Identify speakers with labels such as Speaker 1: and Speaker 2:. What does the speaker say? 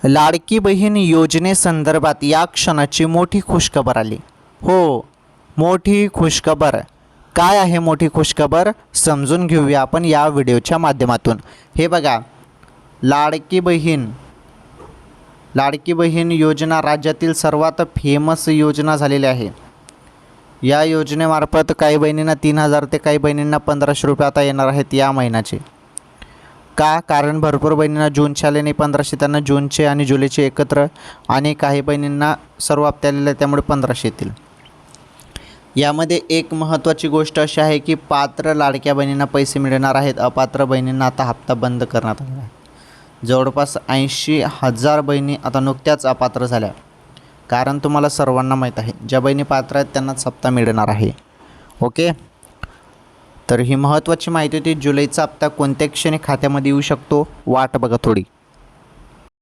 Speaker 1: लाडकी बहीण योजनेसंदर्भात या क्षणाची मोठी खुशखबर आली. हो, मोठी खुशखबर. काय आहे मोठी खुशखबर समजून घेऊया आपण या व्हिडिओच्या माध्यमातून. हे बघा, लाडकी बहीण योजना राज्यातील सर्वात फेमस योजना झालेली आहे. या योजनेमार्फत काही बहिणींना 3,000 ते काही बहिणींना 1,500 रुपये आता येणार आहेत या महिन्याचे. का? कारण भरपूर बहिणींना जूनचे आले नाही 1,500, त्यांना जूनचे आणि जुलैचे एकत्र, आणि काही बहिणींना सर्व हप्ते आलेले आहेत त्यामुळे 1,500 येतील. यामध्ये एक महत्त्वाची गोष्ट अशी आहे की पात्र लाडक्या बहिणींना पैसे मिळणार आहेत. अपात्र बहिणींना आता हप्ता बंद करण्यात आला आहे. जवळपास 80,000 बहिणी आता नुकत्याच अपात्र झाल्या. कारण तुम्हाला सर्वांना माहीत आहे, ज्या बहिणी पात्र आहेत त्यांनाच हप्ता मिळणार आहे. ओके, तर ही महत्त्वाची माहिती होती. जुलैचा हप्ता कोणत्या क्षणी खात्यामध्ये येऊ शकतो वाट बघा थोडी.